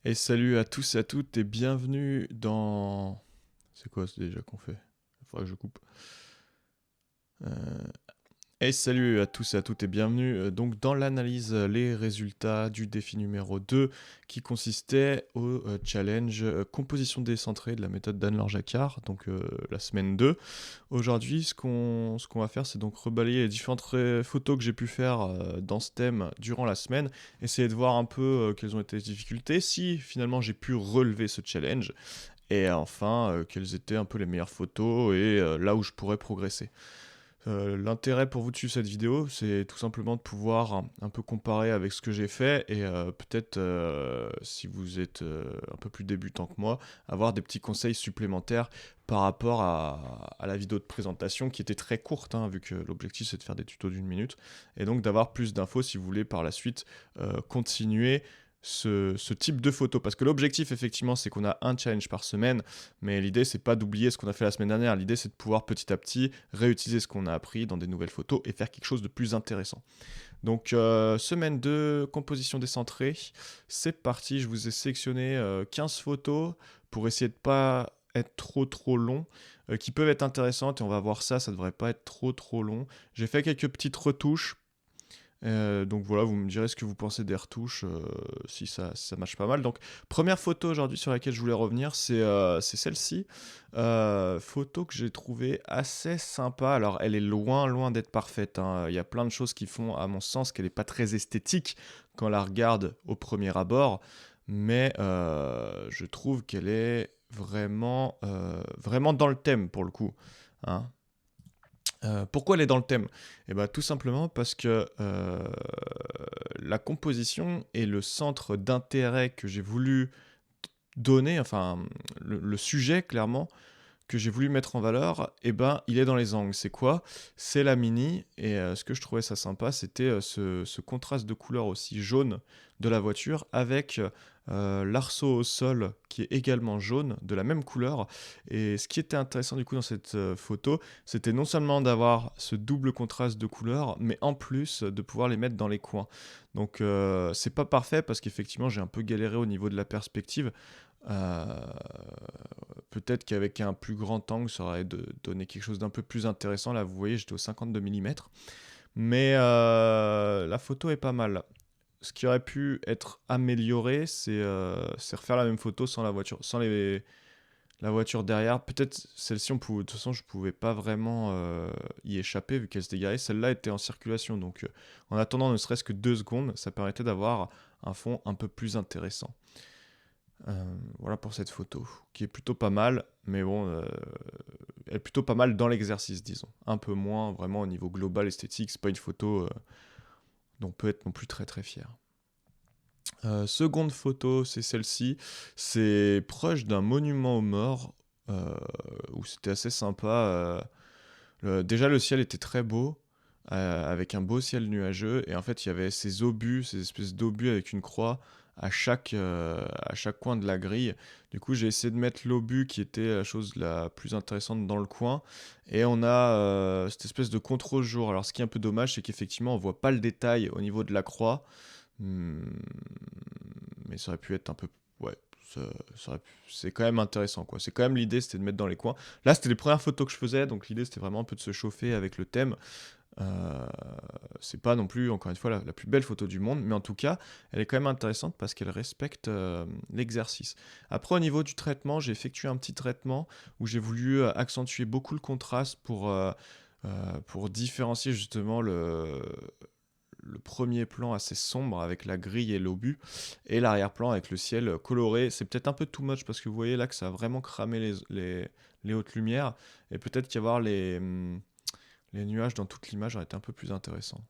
Et salut à tous et à toutes et bienvenue dans... C'est quoi c'est déjà qu'on fait? Il faudra que je coupe. Euh, Et salut à tous et à toutes et bienvenue donc dans l'analyse les résultats du défi numéro 2 qui consistait au challenge composition décentrée de la méthode d'Anne-Laure Jacquard, donc la semaine 2. Aujourd'hui ce qu'on va faire c'est donc rebalayer les différentes photos que j'ai pu faire dans ce thème durant la semaine, essayer de voir un peu quelles ont été les difficultés, si finalement j'ai pu relever ce challenge et enfin quelles étaient un peu les meilleures photos et là où je pourrais progresser. L'intérêt pour vous de suivre cette vidéo, c'est tout simplement de pouvoir un peu comparer avec ce que j'ai fait et peut-être, si vous êtes un peu plus débutant que moi, avoir des petits conseils supplémentaires par rapport à la vidéo de présentation qui était très courte, hein, vu que l'objectif c'est de faire des tutos d'une minute, et donc d'avoir plus d'infos si vous voulez par la suite continuer ce type de photo. Parce que l'objectif, effectivement, c'est qu'on a un challenge par semaine, mais l'idée, c'est pas d'oublier ce qu'on a fait la semaine dernière. L'idée, c'est de pouvoir petit à petit réutiliser ce qu'on a appris dans des nouvelles photos et faire quelque chose de plus intéressant. Donc, semaine 2, composition décentrée. C'est parti. Je vous ai sélectionné 15 photos pour essayer de pas être trop long, qui peuvent être intéressantes et on va voir ça, ça devrait pas être trop long. J'ai fait quelques petites retouches. Donc voilà, vous me direz ce que vous pensez des retouches, si ça marche pas mal. Donc première photo aujourd'hui sur laquelle je voulais revenir, c'est celle-ci. Photo que j'ai trouvée assez sympa. Alors elle est loin d'être parfaite, hein. Il y a plein de choses qui font à mon sens qu'elle n'est pas très esthétique quand on la regarde au premier abord. Mais je trouve qu'elle est vraiment dans le thème pour le coup, hein. Pourquoi elle est dans le thème? Eh ben, tout simplement parce que la composition est le centre d'intérêt que j'ai voulu donner, enfin le sujet clairement que j'ai voulu mettre en valeur, eh ben, il est dans les angles. C'est quoi? C'est la Mini, et ce que je trouvais ça sympa, c'était ce contraste de couleur aussi jaune de la voiture avec l'arceau au sol qui est également jaune, de la même couleur. Et ce qui était intéressant du coup dans cette photo, c'était non seulement d'avoir ce double contraste de couleurs, mais en plus de pouvoir les mettre dans les coins. Donc c'est pas parfait parce qu'effectivement j'ai un peu galéré au niveau de la perspective. Euh, Peut-être qu'avec un plus grand angle, ça aurait donné quelque chose d'un peu plus intéressant. Là, vous voyez, j'étais au 52 mm. Mais la photo est pas mal. Ce qui aurait pu être amélioré, c'est refaire la même photo sans la voiture, la voiture derrière. Peut-être celle-ci, de toute façon, je pouvais pas vraiment y échapper vu qu'elle se dégarait. Celle-là était en circulation. Donc, en attendant ne serait-ce que 2 secondes, ça permettait d'avoir un fond un peu plus intéressant. Voilà pour cette photo, qui est plutôt pas mal, mais bon, elle est plutôt pas mal dans l'exercice, disons. Un peu moins vraiment au niveau global esthétique, c'est pas une photo dont on peut être non plus très fier. Seconde photo, c'est celle-ci. C'est proche d'un monument aux morts, euh, où c'était assez sympa. Déjà, le ciel était très beau, avec un beau ciel nuageux, et en fait, il y avait ces obus, ces espèces d'obus avec une croix à chaque coin de la grille. Du coup, j'ai essayé de mettre l'obus qui était la chose la plus intéressante dans le coin, et on a cette espèce de contre-jour. Alors, ce qui est un peu dommage, c'est qu'effectivement, on voit pas le détail au niveau de la croix. Hmm, mais ça aurait pu être un peu... Ouais, c'est quand même intéressant, quoi. C'est quand même l'idée, c'était de mettre dans les coins. Là, c'était les premières photos que je faisais, donc l'idée, c'était vraiment un peu de se chauffer avec le thème. Euh, c'est pas non plus, encore une fois, la plus belle photo du monde, mais en tout cas, elle est quand même intéressante parce qu'elle respecte l'exercice. Après, au niveau du traitement, j'ai effectué un petit traitement où j'ai voulu accentuer beaucoup le contraste pour différencier justement le premier plan assez sombre avec la grille et l'obus, et l'arrière-plan avec le ciel coloré. C'est peut-être un peu too much parce que vous voyez là que ça a vraiment cramé les hautes lumières, et peut-être qu'avoir les nuages dans toute l'image aurait été un peu plus intéressant.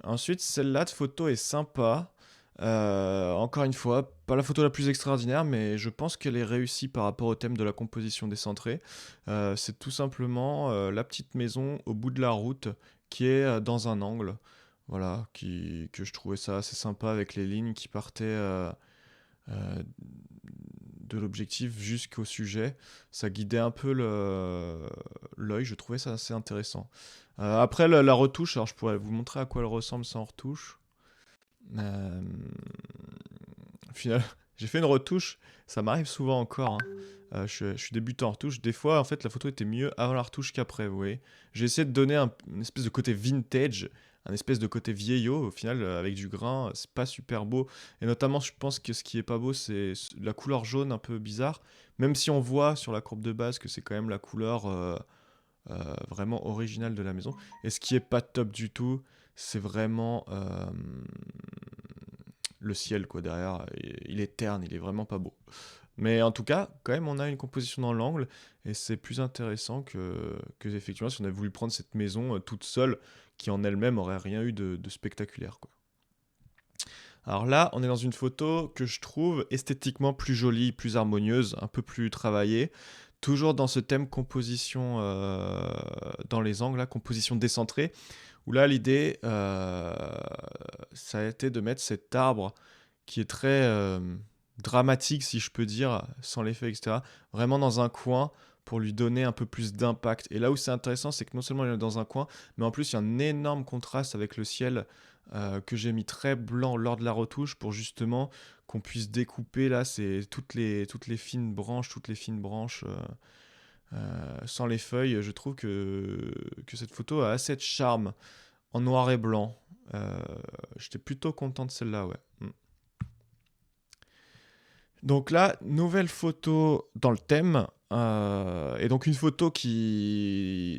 Ensuite, celle-là de photo est sympa. Encore une fois, pas la photo la plus extraordinaire, mais je pense qu'elle est réussie par rapport au thème de la composition décentrée. C'est tout simplement la petite maison au bout de la route qui est dans un angle. Voilà, que je trouvais ça assez sympa avec les lignes qui partaient euh, de l'objectif jusqu'au sujet. Ça guidait un peu l'œil, je trouvais ça assez intéressant. Après, la retouche, alors je pourrais vous montrer à quoi elle ressemble sans retouche. Euh, final, j'ai fait une retouche, ça m'arrive souvent encore, hein. Je suis débutant en retouche. Des fois, en fait, la photo était mieux avant la retouche qu'après, vous voyez. J'ai essayé de donner une espèce de côté vintage, un espèce de côté vieillot, au final, avec du grain, c'est pas super beau. Et notamment, je pense que ce qui est pas beau, c'est la couleur jaune un peu bizarre. Même si on voit sur la courbe de base que c'est quand même la couleur vraiment originale de la maison. Et ce qui est pas top du tout, c'est vraiment le ciel, quoi, derrière. Il est terne, il est vraiment pas beau. Mais en tout cas, quand même, on a une composition dans l'angle et c'est plus intéressant que effectivement si on avait voulu prendre cette maison toute seule qui en elle-même aurait rien eu de spectaculaire, quoi. Alors là, on est dans une photo que je trouve esthétiquement plus jolie, plus harmonieuse, un peu plus travaillée. Toujours dans ce thème composition dans les angles, là, composition décentrée, où là, l'idée, ça a été de mettre cet arbre qui est très dramatique, si je peux dire, sans l'effet, etc., vraiment dans un coin pour lui donner un peu plus d'impact. Et là où c'est intéressant, c'est que non seulement il est dans un coin, mais en plus il y a un énorme contraste avec le ciel que j'ai mis très blanc lors de la retouche pour justement qu'on puisse découper là, c'est toutes les fines branches sans les feuilles. Je trouve que cette photo a assez de charme en noir et blanc. Euh, J'étais plutôt content de celle-là, ouais. Mm. Donc là, nouvelle photo dans le thème. Et donc une photo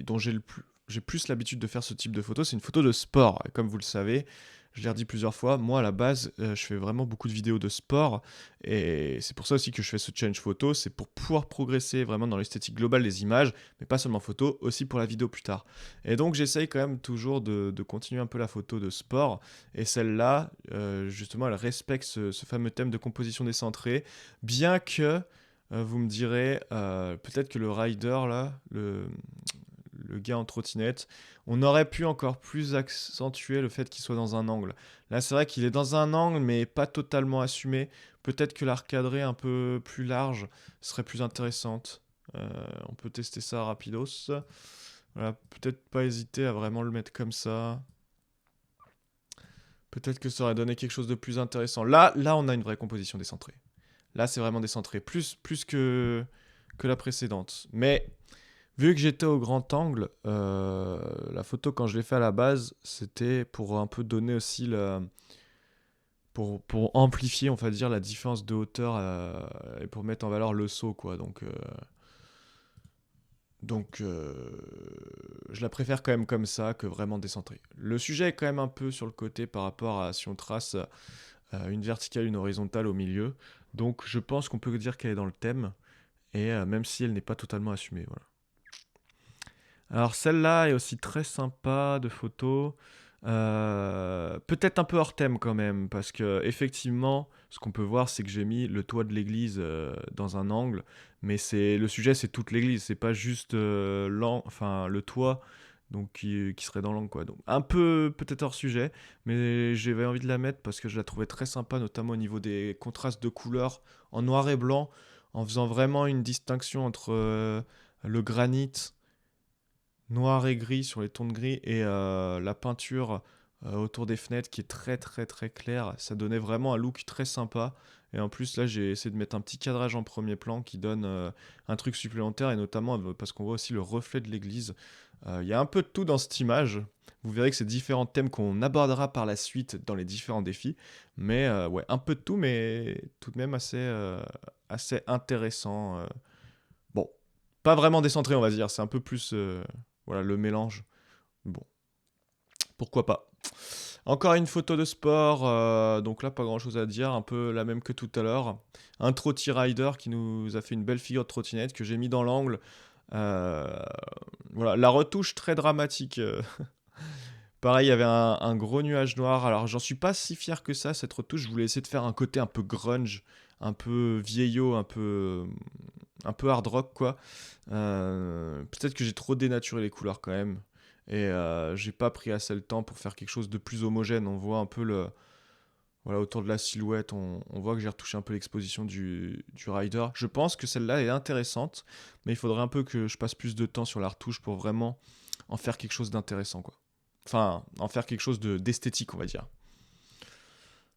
dont j'ai plus l'habitude de faire ce type de photo, c'est une photo de sport. Et comme vous le savez, je l'ai redit plusieurs fois, moi à la base, je fais vraiment beaucoup de vidéos de sport. Et c'est pour ça aussi que je fais ce challenge photo, c'est pour pouvoir progresser vraiment dans l'esthétique globale des images, mais pas seulement photo, aussi pour la vidéo plus tard. Et donc j'essaye quand même toujours de continuer un peu la photo de sport. Et celle-là, justement, elle respecte ce fameux thème de composition décentrée, bien que vous me direz, peut-être que le rider, là, le gars en trottinette, on aurait pu encore plus accentuer le fait qu'il soit dans un angle. Là, c'est vrai qu'il est dans un angle, mais pas totalement assumé. Peut-être que la recadrer un peu plus large serait plus intéressante. On peut tester ça rapidos. Voilà, peut-être pas hésiter à vraiment le mettre comme ça. Peut-être que ça aurait donné quelque chose de plus intéressant. Là, on a une vraie composition décentrée. Là, c'est vraiment décentré, plus que la précédente. Mais vu que j'étais au grand angle, la photo, quand je l'ai fait à la base, c'était pour un peu donner aussi pour amplifier, on va dire, la différence de hauteur et pour mettre en valeur le saut, quoi. Donc, je la préfère quand même comme ça que vraiment décentrée. Le sujet est quand même un peu sur le côté par rapport à si on trace une verticale, une horizontale au milieu. Donc, je pense qu'on peut dire qu'elle est dans le thème. Et même si elle n'est pas totalement assumée, voilà. Alors celle-là est aussi très sympa de photo. Peut-être un peu hors thème quand même, parce que effectivement, ce qu'on peut voir, c'est que j'ai mis le toit de l'église dans un angle, mais le sujet, c'est toute l'église, c'est pas juste enfin le toit, donc qui serait dans l'angle, quoi. Donc un peu peut-être hors sujet, mais j'avais envie de la mettre parce que je la trouvais très sympa, notamment au niveau des contrastes de couleurs en noir et blanc, en faisant vraiment une distinction entre le granit noir et gris sur les tons de gris et la peinture autour des fenêtres qui est très très très claire. Ça donnait vraiment un look très sympa. Et en plus là j'ai essayé de mettre un petit cadrage en premier plan qui donne un truc supplémentaire et notamment parce qu'on voit aussi le reflet de l'église. Il y a un peu de tout dans cette image. Vous verrez que c'est différents thèmes qu'on abordera par la suite dans les différents défis. Mais ouais, un peu de tout, mais tout de même assez intéressant. Bon, pas vraiment décentré, on va dire. C'est un peu plus voilà, le mélange. Bon, pourquoi pas. Encore une photo de sport, donc là pas grand chose à dire, un peu la même que tout à l'heure. Un trotty rider qui nous a fait une belle figure de trottinette que j'ai mis dans l'angle. Euh, voilà, la retouche très dramatique. Pareil, il y avait un gros nuage noir. Alors j'en suis pas si fier que ça, cette retouche. Je voulais essayer de faire un côté un peu grunge, un peu vieillot, un peu hard rock quoi. Peut-être que j'ai trop dénaturé les couleurs quand même. Et j'ai pas pris assez le temps pour faire quelque chose de plus homogène. On voit un peu voilà, autour de la silhouette, on voit que j'ai retouché un peu l'exposition du rider. Je pense que celle-là est intéressante, mais il faudrait un peu que je passe plus de temps sur la retouche pour vraiment en faire quelque chose d'intéressant, quoi. Enfin, en faire quelque chose d'esthétique, on va dire.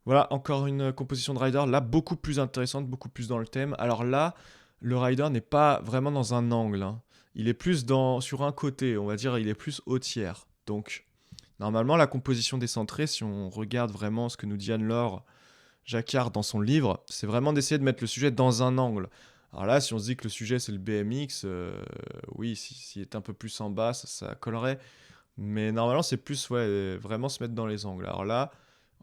Voilà, encore une composition de rider, là beaucoup plus intéressante, beaucoup plus dans le thème. Alors là, le rider n'est pas vraiment dans un angle, hein. Il est plus sur un côté, on va dire, il est plus au tiers. Donc, normalement, la composition décentrée, si on regarde vraiment ce que nous dit Anne-Laure Jacquard dans son livre, c'est vraiment d'essayer de mettre le sujet dans un angle. Alors là, si on se dit que le sujet c'est le BMX, oui, s'il est un peu plus en bas, ça collerait. Mais normalement, c'est plus, ouais, vraiment se mettre dans les angles. Alors là,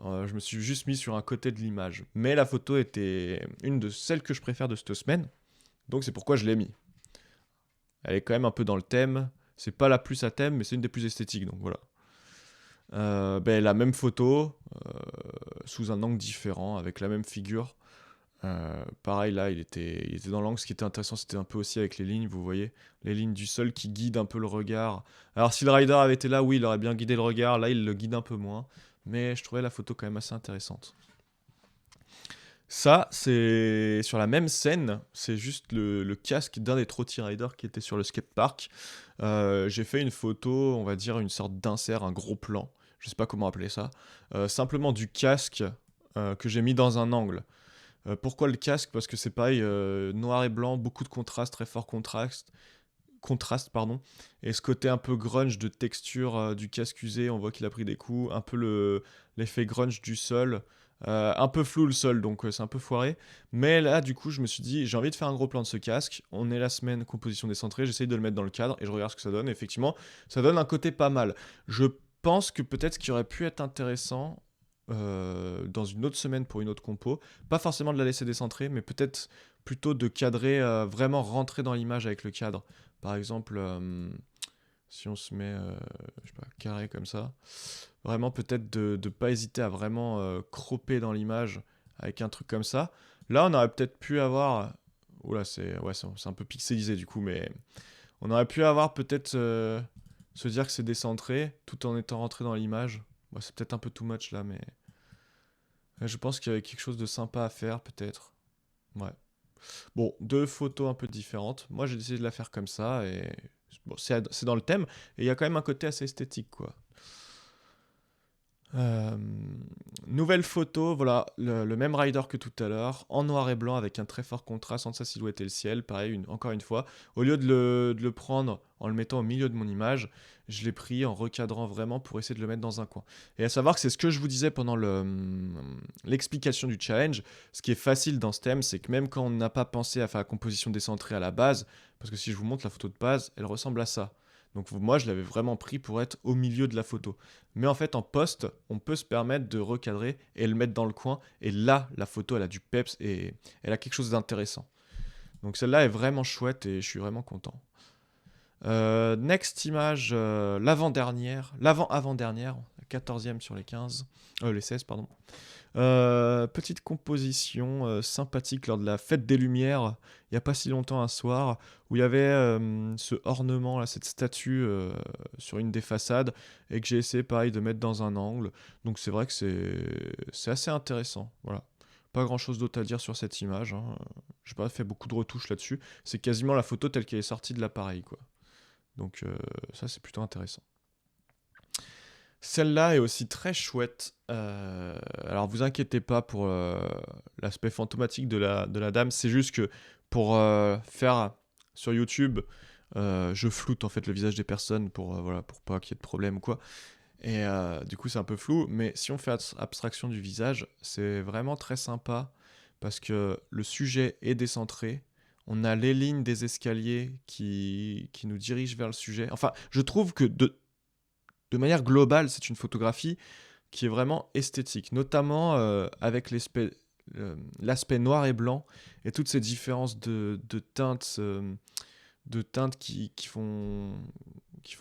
je me suis juste mis sur un côté de l'image. Mais la photo était une de celles que je préfère de cette semaine. Donc c'est pourquoi je l'ai mis. Elle est quand même un peu dans le thème. C'est pas la plus à thème, mais c'est une des plus esthétiques. Donc voilà. La même photo, sous un angle différent, avec la même figure. Pareil, là, il était dans l'angle. Ce qui était intéressant, c'était un peu aussi avec les lignes, vous voyez. Les lignes du sol qui guident un peu le regard. Alors, si le rider avait été là, oui, il aurait bien guidé le regard. Là, il le guide un peu moins. Mais je trouvais la photo quand même assez intéressante. Ça, c'est sur la même scène. C'est juste le casque d'un des Trotty Riders qui était sur le skatepark. J'ai fait une photo, on va dire une sorte d'insert, un gros plan. Je sais pas comment appeler ça. Simplement du casque que j'ai mis dans un angle. Pourquoi le casque? Parce que c'est pareil, noir et blanc, beaucoup de contraste, très fort contraste, pardon. Et ce côté un peu grunge de texture du casque usé, on voit qu'il a pris des coups, un peu l'effet grunge du sol. Un peu flou le sol, donc c'est un peu foiré. Mais là, du coup, je me suis dit, j'ai envie de faire un gros plan de ce casque. On est la semaine composition décentrée, j'essaye de le mettre dans le cadre et je regarde ce que ça donne. Et effectivement, ça donne un côté pas mal. Je pense que peut-être ce qui aurait pu être intéressant dans une autre semaine pour une autre compo, pas forcément de la laisser décentrée, mais peut-être plutôt de cadrer, vraiment rentrer dans l'image avec le cadre. Par exemple, si on se met, je sais pas, carré comme ça, vraiment peut-être de ne pas hésiter à vraiment cropper dans l'image avec un truc comme ça. Là, on aurait peut-être pu avoir. Oula, c'est un peu pixelisé du coup, mais on aurait pu avoir peut-être se dire que c'est décentré tout en étant rentré dans l'image. Bon, c'est peut-être un peu too much là, mais je pense qu'il y avait quelque chose de sympa à faire peut-être. Ouais. Bon, deux photos un peu différentes. Moi, j'ai décidé de la faire comme ça et bon, c'est dans le thème et il y a quand même un côté assez esthétique, quoi. Euh, Nouvelle photo, voilà, le même rider que tout à l'heure, en noir et blanc avec un très fort contraste entre sa silhouette et le ciel. Pareil, encore une fois, au lieu de le prendre en le mettant au milieu de mon image, je l'ai pris en recadrant vraiment pour essayer de le mettre dans un coin. Et à savoir que c'est ce que je vous disais pendant l'explication du challenge. Ce qui est facile dans ce thème, c'est que même quand on n'a pas pensé à faire la composition décentrée à la base, parce que si je vous montre la photo de base, elle ressemble à ça. Donc moi, je l'avais vraiment pris pour être au milieu de la photo. Mais en fait, en post, on peut se permettre de recadrer et le mettre dans le coin. Et là, la photo, elle a du peps et elle a quelque chose d'intéressant. Donc celle-là est vraiment chouette et je suis vraiment content. Next image, l'avant-dernière, l'avant-avant-dernière, la 14e sur les 15, les 16, pardon. Petite composition sympathique lors de la fête des Lumières, il n'y a pas si longtemps un soir, où il y avait ce ornement, là, cette statue sur une des façades, et que j'ai essayé pareil de mettre dans un angle. Donc c'est vrai que c'est assez intéressant. Voilà. Pas grand chose d'autre à dire sur cette image, hein. J'ai pas fait beaucoup de retouches là-dessus. C'est quasiment la photo telle qu'elle est sortie de l'appareil, quoi. Donc ça c'est plutôt intéressant. Celle-là est aussi très chouette. Alors vous inquiétez pas pour l'aspect fantomatique de la dame, c'est juste que pour faire sur YouTube, je floute en fait le visage des personnes voilà, pour pas qu'il y ait de problème ou quoi. Et du coup c'est un peu flou, mais si on fait abstraction du visage, c'est vraiment très sympa parce que le sujet est décentré. On a les lignes des escaliers qui nous dirigent vers le sujet. Enfin, je trouve que de manière globale, c'est une photographie qui est vraiment esthétique, notamment avec l'aspect noir et blanc et toutes ces différences de teintes qui font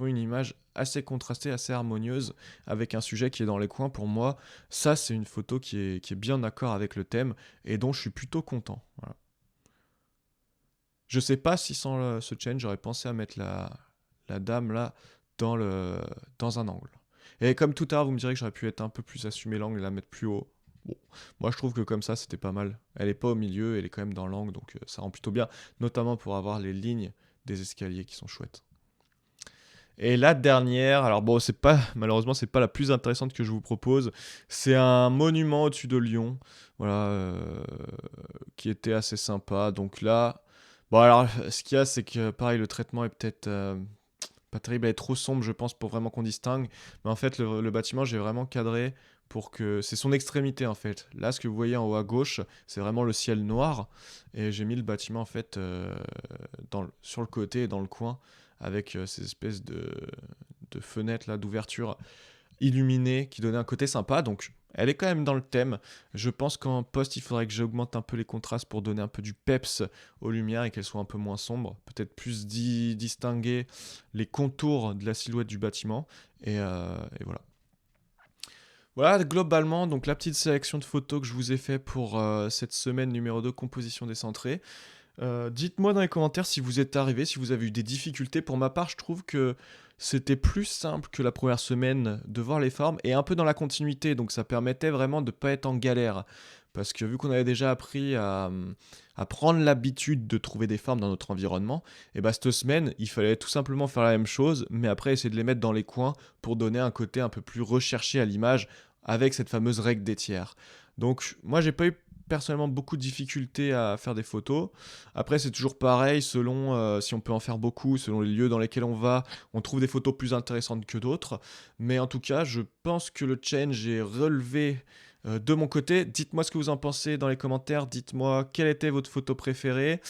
une image assez contrastée, assez harmonieuse, avec un sujet qui est dans les coins. Pour moi, ça, c'est une photo qui est bien d'accord avec le thème et dont je suis plutôt content. Voilà. Je sais pas si sans ce change, j'aurais pensé à mettre la dame là dans un angle. Et comme tout à l'heure, vous me direz que j'aurais pu être un peu plus assumé l'angle et la mettre plus haut. Bon, moi je trouve que comme ça c'était pas mal. Elle est pas au milieu, elle est quand même dans l'angle, donc ça rend plutôt bien, notamment pour avoir les lignes des escaliers qui sont chouettes. Et la dernière, alors bon, c'est pas, malheureusement, c'est pas la plus intéressante que je vous propose. C'est un monument au-dessus de Lyon, voilà, qui était assez sympa. Donc là, bon, alors, ce qu'il y a, c'est que pareil, le traitement est peut-être pas terrible, elle est trop sombre, je pense, pour vraiment qu'on distingue. Mais en fait, le bâtiment, j'ai vraiment cadré pour que. C'est son extrémité, en fait. Là, ce que vous voyez en haut à gauche, c'est vraiment le ciel noir. Et j'ai mis le bâtiment, en fait, sur le côté et dans le coin, avec ces espèces de fenêtres, là, d'ouverture illuminée qui donnait un côté sympa. Donc, elle est quand même dans le thème. Je pense qu'en post, il faudrait que j'augmente un peu les contrastes pour donner un peu du peps aux lumières et qu'elles soient un peu moins sombres. Peut-être plus distinguer les contours de la silhouette du bâtiment. Et voilà. Voilà, globalement, donc la petite sélection de photos que je vous ai fait pour cette semaine numéro 2, composition décentrée. Dites-moi dans les commentaires si vous êtes arrivé, si vous avez eu des difficultés. Pour ma part, je trouve que c'était plus simple que la première semaine de voir les formes et un peu dans la continuité. Donc ça permettait vraiment de ne pas être en galère. Parce que vu qu'on avait déjà appris à prendre l'habitude de trouver des formes dans notre environnement, et bah cette semaine, il fallait tout simplement faire la même chose, mais après essayer de les mettre dans les coins pour donner un côté un peu plus recherché à l'image avec cette fameuse règle des tiers. Donc moi j'ai pas eu personnellement beaucoup de difficultés à faire des photos. Après, c'est toujours pareil, selon si on peut en faire beaucoup, selon les lieux dans lesquels on va, on trouve des photos plus intéressantes que d'autres. Mais en tout cas, je pense que le challenge est relevé de mon côté. Dites-moi ce que vous en pensez dans les commentaires. Dites-moi quelle était votre photo préférée.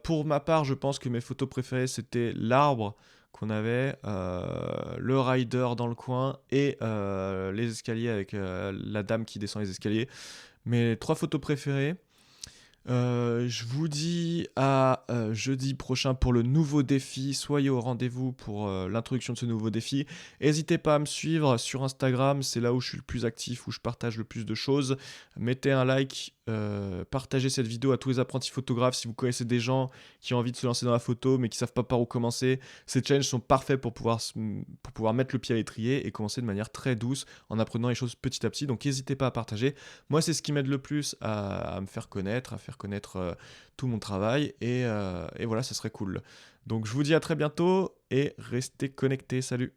Pour ma part, je pense que mes photos préférées, c'était l'arbre qu'on avait, le rider dans le coin et les escaliers avec la dame qui descend les escaliers. Mes trois photos préférées. Je vous dis à jeudi prochain pour le nouveau défi. Soyez au rendez-vous pour l'introduction de ce nouveau défi. N'hésitez pas à me suivre sur Instagram, c'est là où je suis le plus actif, où je partage le plus de choses. Mettez un like, partagez cette vidéo à tous les apprentis photographes si vous connaissez des gens qui ont envie de se lancer dans la photo mais qui savent pas par où commencer. Ces challenges sont parfaits pour pouvoir mettre le pied à l'étrier et commencer de manière très douce en apprenant les choses petit à petit. Donc n'hésitez pas à partager. Moi, c'est ce qui m'aide le plus à me faire connaître, à faire connaître tout mon travail. Et voilà, ça serait cool. Donc, je vous dis à très bientôt et restez connectés. Salut!